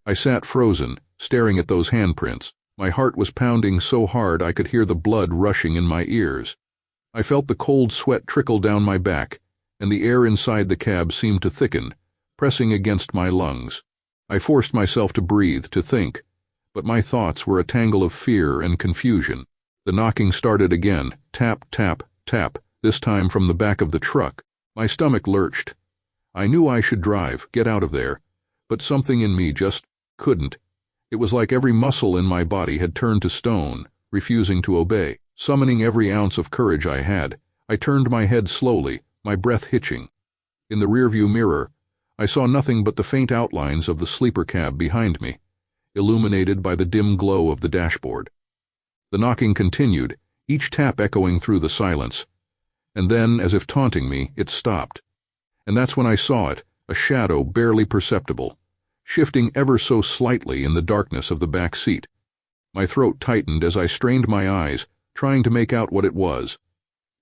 I sat frozen, staring at those handprints. My heart was pounding so hard I could hear the blood rushing in my ears. I felt the cold sweat trickle down my back, and the air inside the cab seemed to thicken, pressing against my lungs. I forced myself to breathe, to think, but my thoughts were a tangle of fear and confusion. The knocking started again, tap, tap, tap, this time from the back of the truck. My stomach lurched. I knew I should drive, get out of there, but something in me just couldn't. It was like every muscle in my body had turned to stone, refusing to obey. Summoning every ounce of courage I had, I turned my head slowly, my breath hitching. In the rearview mirror, I saw nothing but the faint outlines of the sleeper cab behind me, illuminated by the dim glow of the dashboard. The knocking continued, each tap echoing through the silence. And then, as if taunting me, it stopped. And that's when I saw it, a shadow barely perceptible, shifting ever so slightly in the darkness of the back seat. My throat tightened as I strained my eyes, trying to make out what it was.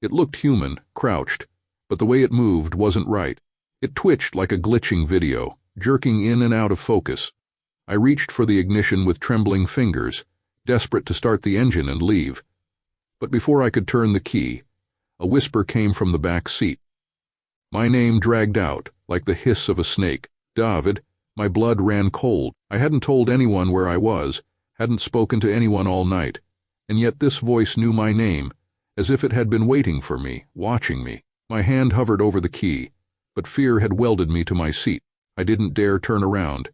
It looked human, crouched, but the way it moved wasn't right. It twitched like a glitching video, jerking in and out of focus. I reached for the ignition with trembling fingers, desperate to start the engine and leave. But before I could turn the key, a whisper came from the back seat. My name dragged out, like the hiss of a snake. David. My blood ran cold. I hadn't told anyone where I was, hadn't spoken to anyone all night. And yet this voice knew my name, as if it had been waiting for me, watching me. My hand hovered over the key, but fear had welded me to my seat. I didn't dare turn around.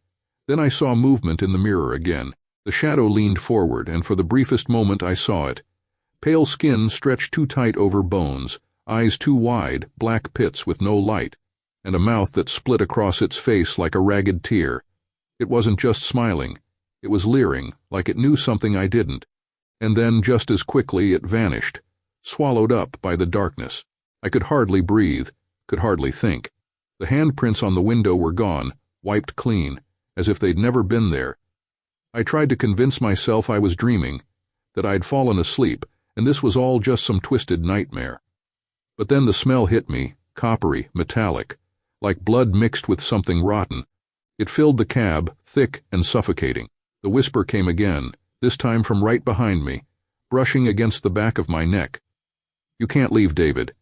Then I saw movement in the mirror again. The shadow leaned forward, and for the briefest moment I saw it. Pale skin stretched too tight over bones, eyes too wide, black pits with no light, and a mouth that split across its face like a ragged tear. It wasn't just smiling. It was leering, like it knew something I didn't. And then, just as quickly, it vanished, swallowed up by the darkness. I could hardly breathe, could hardly think. The handprints on the window were gone, wiped clean, as if they'd never been there. I tried to convince myself I was dreaming, that I'd fallen asleep, and this was all just some twisted nightmare. But then the smell hit me, coppery, metallic, like blood mixed with something rotten. It filled the cab, thick and suffocating. The whisper came again, this time from right behind me, brushing against the back of my neck. "You can't leave, David,"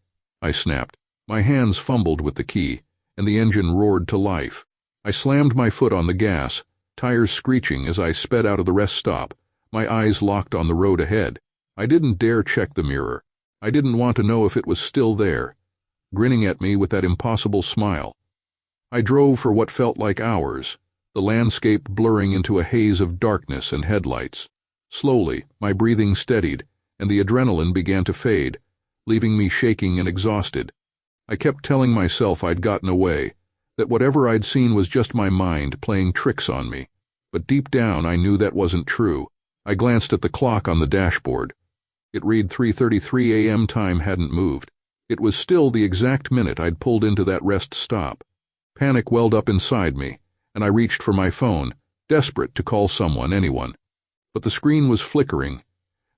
I snapped. My hands fumbled with the key, and the engine roared to life. I slammed my foot on the gas, tires screeching as I sped out of the rest stop, my eyes locked on the road ahead. I didn't dare check the mirror. I didn't want to know if it was still there, grinning at me with that impossible smile. I drove for what felt like hours, the landscape blurring into a haze of darkness and headlights. Slowly, my breathing steadied, and the adrenaline began to fade, leaving me shaking and exhausted. I kept telling myself I'd gotten away, that whatever I'd seen was just my mind playing tricks on me. But deep down I knew that wasn't true. I glanced at the clock on the dashboard. It read 3:33 a.m. Time hadn't moved. It was still the exact minute I'd pulled into that rest stop. Panic welled up inside me, and I reached for my phone, desperate to call someone, anyone. But the screen was flickering,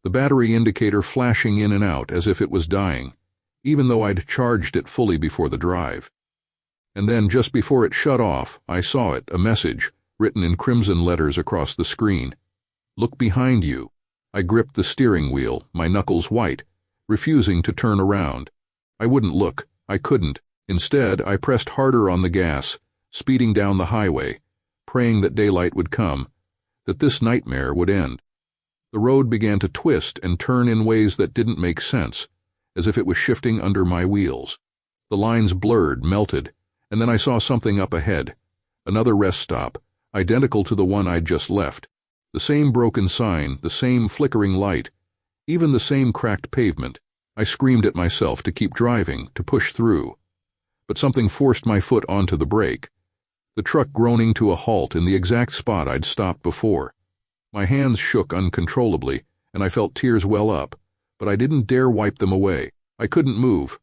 the battery indicator flashing in and out as if it was dying, even though I'd charged it fully before the drive. And then, just before it shut off, I saw it, a message, written in crimson letters across the screen. "Look behind you." I gripped the steering wheel, my knuckles white, refusing to turn around. I wouldn't look. I couldn't. Instead, I pressed harder on the gas, speeding down the highway, praying that daylight would come, that this nightmare would end. The road began to twist and turn in ways that didn't make sense, as if it was shifting under my wheels. The lines blurred, melted, and then I saw something up ahead, another rest stop, identical to the one I'd just left. The same broken sign, the same flickering light, even the same cracked pavement. I screamed at myself to keep driving, to push through. But something forced my foot onto the brake, the truck groaning to a halt in the exact spot I'd stopped before. My hands shook uncontrollably, and I felt tears well up, but I didn't dare wipe them away. I couldn't move.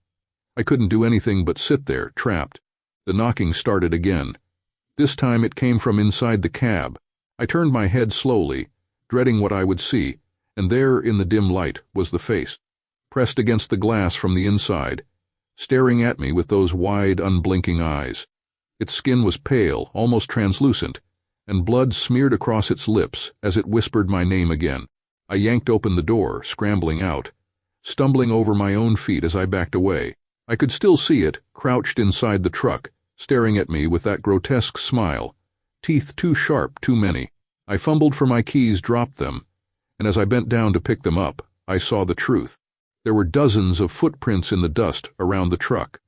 I couldn't do anything but sit there, trapped. The knocking started again. This time it came from inside the cab. I turned my head slowly, dreading what I would see, and there in the dim light was the face, pressed against the glass from the inside, staring at me with those wide, unblinking eyes. Its skin was pale, almost translucent, and blood smeared across its lips as it whispered my name again. I yanked open the door, scrambling out, stumbling over my own feet as I backed away. I could still see it, crouched inside the truck, staring at me with that grotesque smile, teeth too sharp, too many. I fumbled for my keys, dropped them, and as I bent down to pick them up, I saw the truth. There were dozens of footprints in the dust around the truck,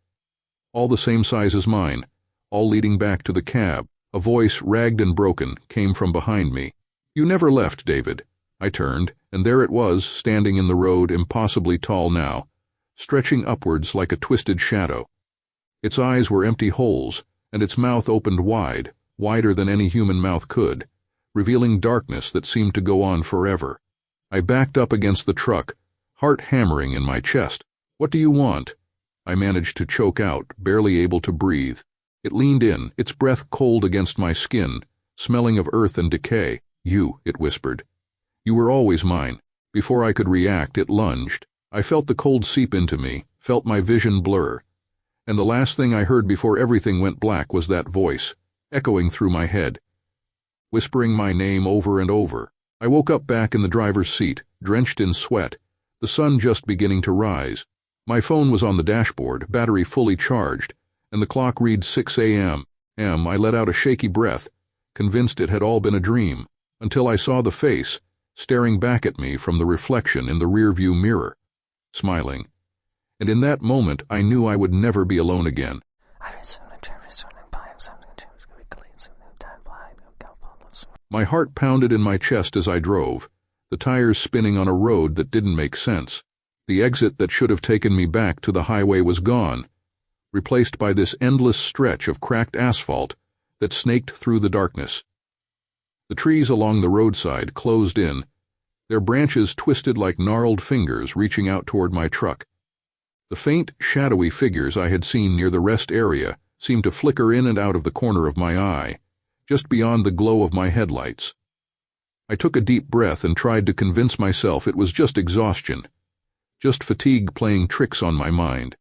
all the same size as mine, all leading back to the cab. A voice, ragged and broken, came from behind me. "You never left, David." I turned, and there it was, standing in the road, impossibly tall now, stretching upwards like a twisted shadow. Its eyes were empty holes, and its mouth opened wide, wider than any human mouth could, revealing darkness that seemed to go on forever. I backed up against the truck, heart hammering in my chest. "What do you want?" I managed to choke out, barely able to breathe. It leaned in, its breath cold against my skin, smelling of earth and decay. "You," it whispered. "You were always mine." Before I could react, it lunged. I felt the cold seep into me, felt my vision blur, and the last thing I heard before everything went black was that voice, echoing through my head, whispering my name over and over. I woke up back in the driver's seat, drenched in sweat, the sun just beginning to rise. My phone was on the dashboard, battery fully charged, and the clock read 6 a.m. I let out a shaky breath, convinced it had all been a dream, until I saw the face, staring back at me from the reflection in the rearview mirror, smiling. And in that moment I knew I would never be alone again. My heart pounded in my chest as I drove, the tires spinning on a road that didn't make sense. The exit that should have taken me back to the highway was gone, replaced by this endless stretch of cracked asphalt that snaked through the darkness. The trees along the roadside closed in, their branches twisted like gnarled fingers reaching out toward my truck. The faint, shadowy figures I had seen near the rest area seemed to flicker in and out of the corner of my eye, just beyond the glow of my headlights. I took a deep breath and tried to convince myself it was just exhaustion, just fatigue playing tricks on my mind.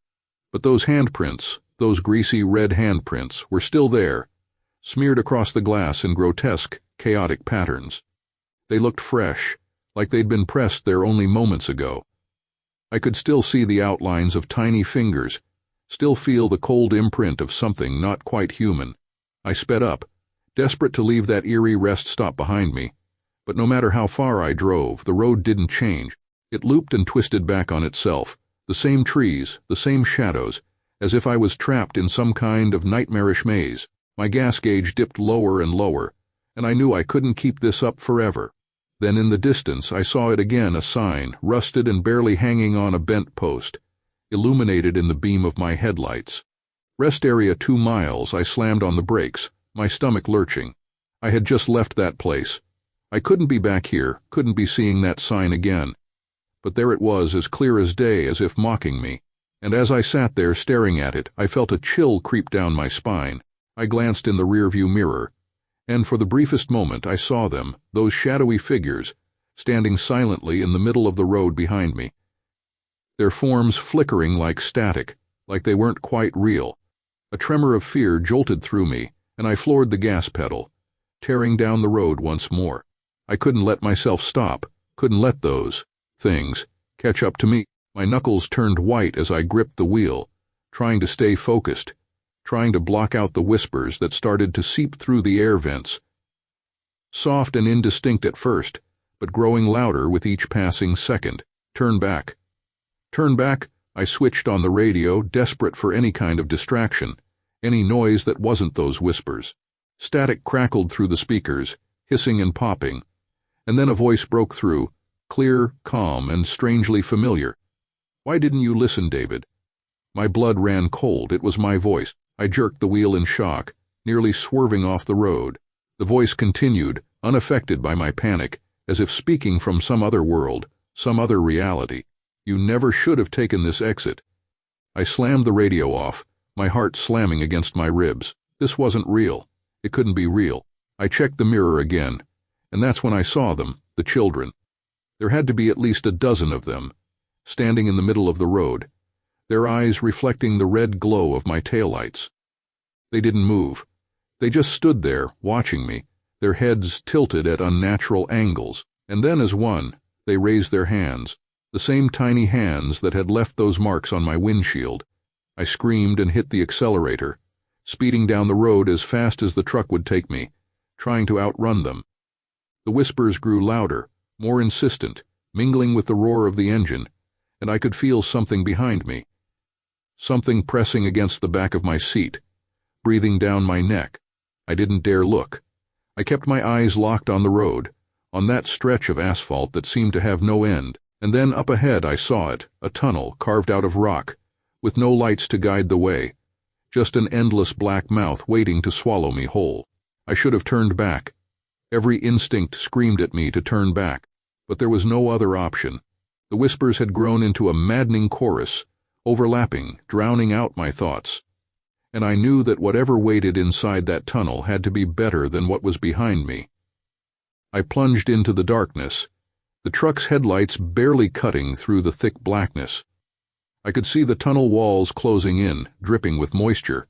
But those handprints, those greasy red handprints, were still there, smeared across the glass in grotesque, chaotic patterns. They looked fresh, like they'd been pressed there only moments ago. I could still see the outlines of tiny fingers, still feel the cold imprint of something not quite human. I sped up, desperate to leave that eerie rest stop behind me, but no matter how far I drove, the road didn't change. It looped and twisted back on itself, the same trees, the same shadows, as if I was trapped in some kind of nightmarish maze. My gas gauge dipped lower and lower, and I knew I couldn't keep this up forever. Then in the distance I saw it again, a sign, rusted and barely hanging on a bent post, illuminated in the beam of my headlights. Rest area 2 miles. I slammed on the brakes, my stomach lurching. I had just left that place. I couldn't be back here, couldn't be seeing that sign again. But there it was, as clear as day, as if mocking me. And as I sat there staring at it, I felt a chill creep down my spine. I glanced in the rearview mirror, and for the briefest moment I saw them, those shadowy figures, standing silently in the middle of the road behind me. Their forms flickering like static, like they weren't quite real. A tremor of fear jolted through me, and I floored the gas pedal, tearing down the road once more. I couldn't let myself stop, couldn't let those things catch up to me. My knuckles turned white as I gripped the wheel, trying to stay focused, trying to block out the whispers that started to seep through the air vents. Soft and indistinct at first, but growing louder with each passing second. "Turn back." "Turn back." I switched on the radio, desperate for any kind of distraction, any noise that wasn't those whispers. Static crackled through the speakers, hissing and popping, and then a voice broke through, clear, calm, and strangely familiar. "Why didn't you listen, David?" My blood ran cold. It was my voice. I jerked the wheel in shock, nearly swerving off the road. The voice continued, unaffected by my panic, as if speaking from some other world, some other reality. "You never should have taken this exit." I slammed the radio off, my heart slamming against my ribs. This wasn't real. It couldn't be real. I checked the mirror again, and that's when I saw them, the children. There had to be at least a dozen of them, standing in the middle of the road, their eyes reflecting the red glow of my taillights. They didn't move. They just stood there, watching me, their heads tilted at unnatural angles, and then as one, they raised their hands, the same tiny hands that had left those marks on my windshield. I screamed and hit the accelerator, speeding down the road as fast as the truck would take me, trying to outrun them. The whispers grew louder, more insistent, mingling with the roar of the engine, and I could feel something behind me. Something pressing against the back of my seat, breathing down my neck. I didn't dare look. I kept my eyes locked on the road, on that stretch of asphalt that seemed to have no end, and then up ahead I saw it, a tunnel carved out of rock, with no lights to guide the way, just an endless black mouth waiting to swallow me whole. I should have turned back. Every instinct screamed at me to turn back, but there was no other option. The whispers had grown into a maddening chorus, overlapping, drowning out my thoughts. And I knew that whatever waited inside that tunnel had to be better than what was behind me. I plunged into the darkness, the truck's headlights barely cutting through the thick blackness. I could see the tunnel walls closing in, dripping with moisture,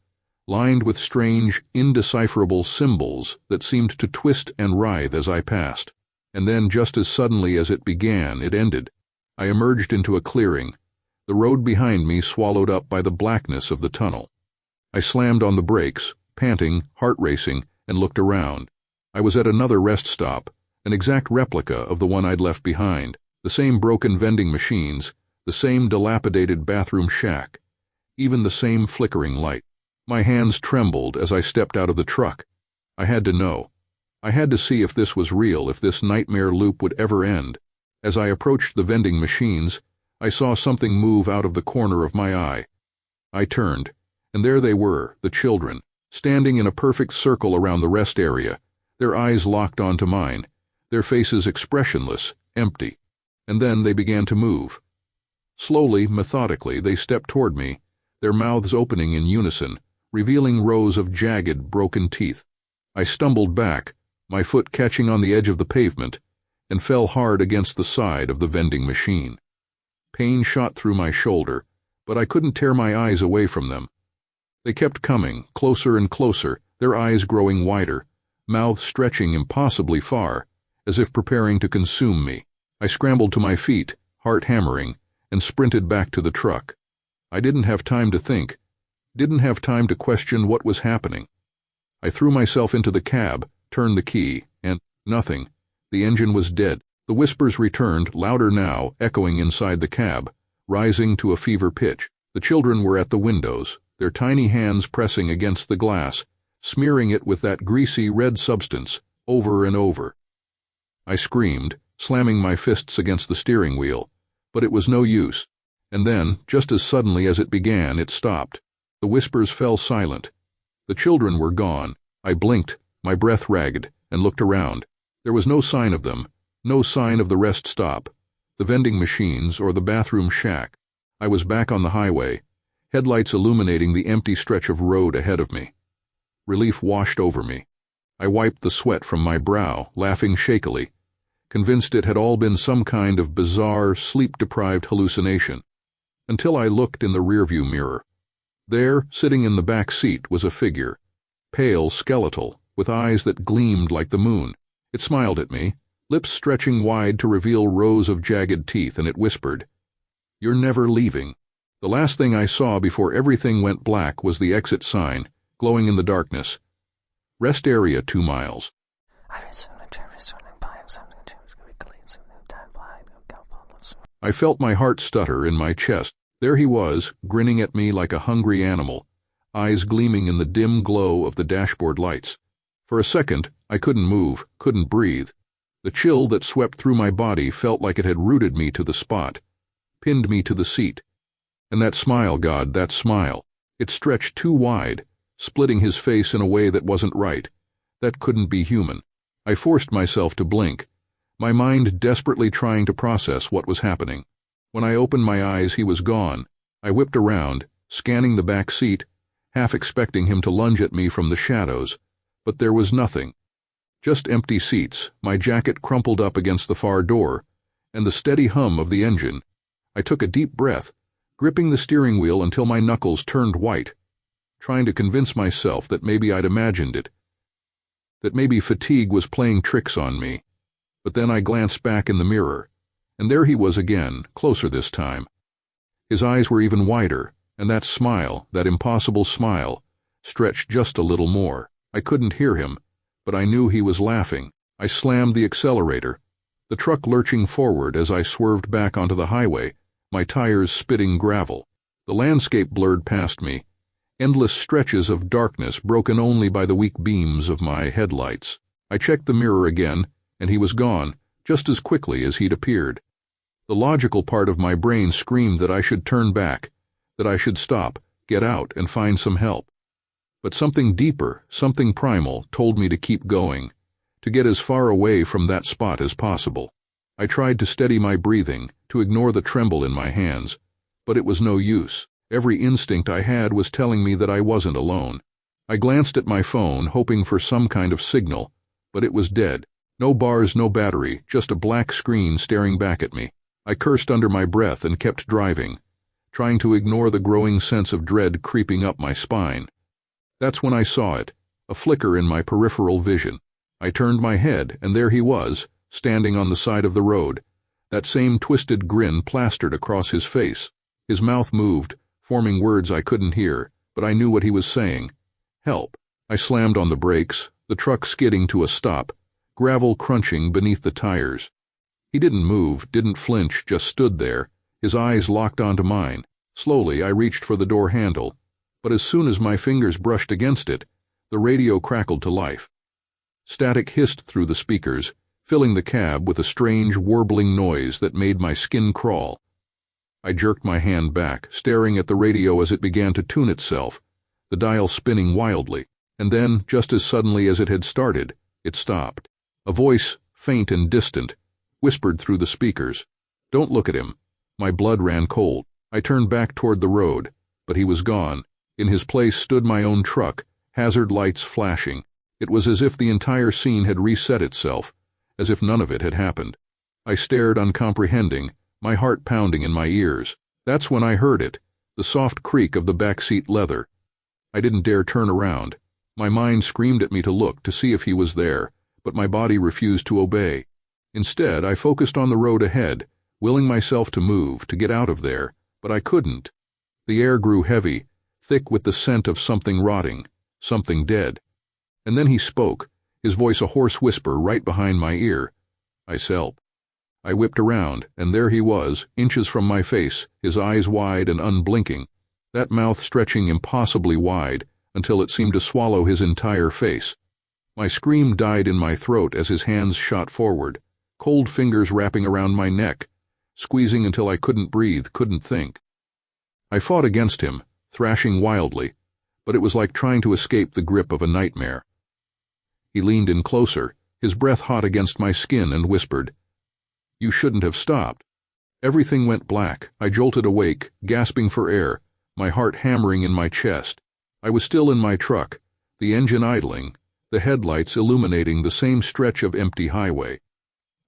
lined with strange, indecipherable symbols that seemed to twist and writhe as I passed. And then, just as suddenly as it began, it ended. I emerged into a clearing, the road behind me swallowed up by the blackness of the tunnel. I slammed on the brakes, panting, heart racing, and looked around. I was at another rest stop, an exact replica of the one I'd left behind, the same broken vending machines, the same dilapidated bathroom shack, even the same flickering light. My hands trembled as I stepped out of the truck. I had to know. I had to see if this was real, if this nightmare loop would ever end. As I approached the vending machines, I saw something move out of the corner of my eye. I turned, and there they were, the children, standing in a perfect circle around the rest area, their eyes locked onto mine, their faces expressionless, empty. And then they began to move. Slowly, methodically, they stepped toward me, their mouths opening in unison, revealing rows of jagged, broken teeth. I stumbled back, my foot catching on the edge of the pavement, and fell hard against the side of the vending machine. Pain shot through my shoulder, but I couldn't tear my eyes away from them. They kept coming, closer and closer, their eyes growing wider, mouths stretching impossibly far, as if preparing to consume me. I scrambled to my feet, heart hammering, and sprinted back to the truck. I didn't have time to think, didn't have time to question what was happening. I threw myself into the cab, turned the key, and nothing. The engine was dead. The whispers returned, louder now, echoing inside the cab, rising to a fever pitch. The children were at the windows, their tiny hands pressing against the glass, smearing it with that greasy red substance, over and over. I screamed, slamming my fists against the steering wheel, but it was no use. And then, just as suddenly as it began, it stopped. The whispers fell silent. The children were gone. I blinked, my breath ragged, and looked around. There was no sign of them, no sign of the rest stop, the vending machines, or the bathroom shack. I was back on the highway, headlights illuminating the empty stretch of road ahead of me. Relief washed over me. I wiped the sweat from my brow, laughing shakily, convinced it had all been some kind of bizarre, sleep-deprived hallucination, until I looked in the rearview mirror. There, sitting in the back seat, was a figure, pale, skeletal, with eyes that gleamed like the moon. It smiled at me, lips stretching wide to reveal rows of jagged teeth, and it whispered, "You're never leaving." The last thing I saw before everything went black was the exit sign, glowing in the darkness. Rest area 2 miles. I felt my heart stutter in my chest. There he was, grinning at me like a hungry animal, eyes gleaming in the dim glow of the dashboard lights. For a second, I couldn't move, couldn't breathe. The chill that swept through my body felt like it had rooted me to the spot, pinned me to the seat. And that smile, God, that smile. It stretched too wide, splitting his face in a way that wasn't right. That couldn't be human. I forced myself to blink, my mind desperately trying to process what was happening. When I opened my eyes, he was gone. I whipped around, scanning the back seat, half expecting him to lunge at me from the shadows, but there was nothing. Just empty seats, my jacket crumpled up against the far door, and the steady hum of the engine. I took a deep breath, gripping the steering wheel until my knuckles turned white, trying to convince myself that maybe I'd imagined it. that maybe fatigue was playing tricks on me. But then I glanced back in the mirror, and there he was again, closer this time. His eyes were even wider, and that smile, that impossible smile, stretched just a little more. I couldn't hear him, but I knew he was laughing. I slammed the accelerator, the truck lurching forward as I swerved back onto the highway, my tires spitting gravel. The landscape blurred past me, endless stretches of darkness broken only by the weak beams of my headlights. I checked the mirror again, and he was gone, just as quickly as he'd appeared. The logical part of my brain screamed that I should turn back, that I should stop, get out, and find some help. But something deeper, something primal, told me to keep going, to get as far away from that spot as possible. I tried to steady my breathing, to ignore the tremble in my hands, but it was no use. Every instinct I had was telling me that I wasn't alone. I glanced at my phone, hoping for some kind of signal, but it was dead. No bars, no battery, just a black screen staring back at me. I cursed under my breath and kept driving, trying to ignore the growing sense of dread creeping up my spine. That's when I saw it, a flicker in my peripheral vision. I turned my head, and there he was, standing on the side of the road, that same twisted grin plastered across his face. His mouth moved, forming words I couldn't hear, but I knew what he was saying. Help. I slammed on the brakes, the truck skidding to a stop, gravel crunching beneath the tires. He didn't move, didn't flinch, just stood there, his eyes locked onto mine. Slowly I reached for the door handle, but as soon as my fingers brushed against it, the radio crackled to life. Static hissed through the speakers, filling the cab with a strange warbling noise that made my skin crawl. I jerked my hand back, staring at the radio as it began to tune itself, the dial spinning wildly, and then, just as suddenly as it had started, it stopped. A voice, faint and distant, whispered through the speakers, "Don't look at him." My blood ran cold. I turned back toward the road, but he was gone. In his place stood my own truck, hazard lights flashing. It was as if the entire scene had reset itself, as if none of it had happened. I stared uncomprehending, my heart pounding in my ears. That's when I heard it, the soft creak of the backseat leather. I didn't dare turn around. My mind screamed at me to look, to see if he was there, but my body refused to obey. Instead, I focused on the road ahead, willing myself to move, to get out of there, but I couldn't. The air grew heavy, thick with the scent of something rotting, something dead. And then he spoke, his voice a hoarse whisper right behind my ear. "Help." I whipped around, and there he was, inches from my face, his eyes wide and unblinking, that mouth stretching impossibly wide until it seemed to swallow his entire face. My scream died in my throat as his hands shot forward, cold fingers wrapping around my neck, squeezing until I couldn't breathe, couldn't think. I fought against him, thrashing wildly, but it was like trying to escape the grip of a nightmare. He leaned in closer, his breath hot against my skin, and whispered, "You shouldn't have stopped." Everything went black. I jolted awake, gasping for air, my heart hammering in my chest. I was still in my truck, the engine idling, the headlights illuminating the same stretch of empty highway.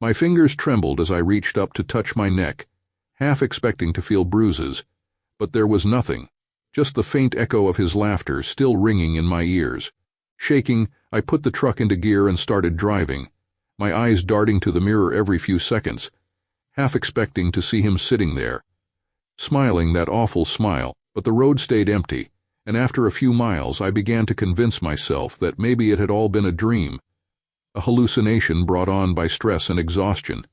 My fingers trembled as I reached up to touch my neck, half expecting to feel bruises, but there was nothing, just the faint echo of his laughter still ringing in my ears. Shaking, I put the truck into gear and started driving, my eyes darting to the mirror every few seconds, half expecting to see him sitting there, smiling that awful smile. But the road stayed empty, and after a few miles I began to convince myself that maybe it had all been a dream, a hallucination brought on by stress and exhaustion.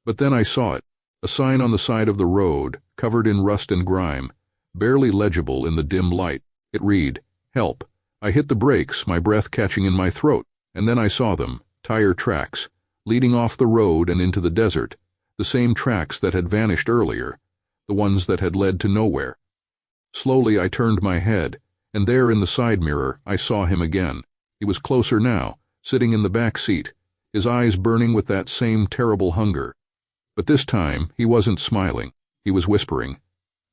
But then I saw it, a sign on the side of the road, covered in rust and grime, barely legible in the dim light. It read, "Help." I hit the brakes, my breath catching in my throat, and then I saw them, tire tracks, leading off the road and into the desert, the same tracks that had vanished earlier, the ones that had led to nowhere. Slowly I turned my head, and there in the side mirror I saw him again. He was closer now, sitting in the back seat, his eyes burning with that same terrible hunger. But this time he wasn't smiling, he was whispering,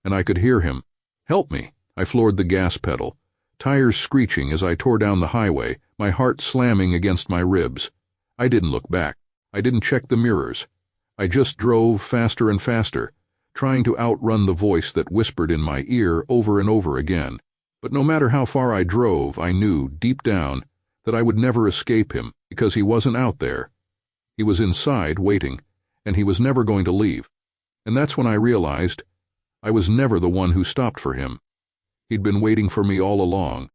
and I could hear him. "Help me." I floored the gas pedal, tires screeching as I tore down the highway, my heart slamming against my ribs. I didn't look back. I didn't check the mirrors. I just drove faster and faster, trying to outrun the voice that whispered in my ear over and over again. But no matter how far I drove, I knew, deep down, that I would never escape him. because he wasn't out there. He was inside, waiting, and he was never going to leave. And that's when I realized I was never the one who stopped for him. He'd been waiting for me all along.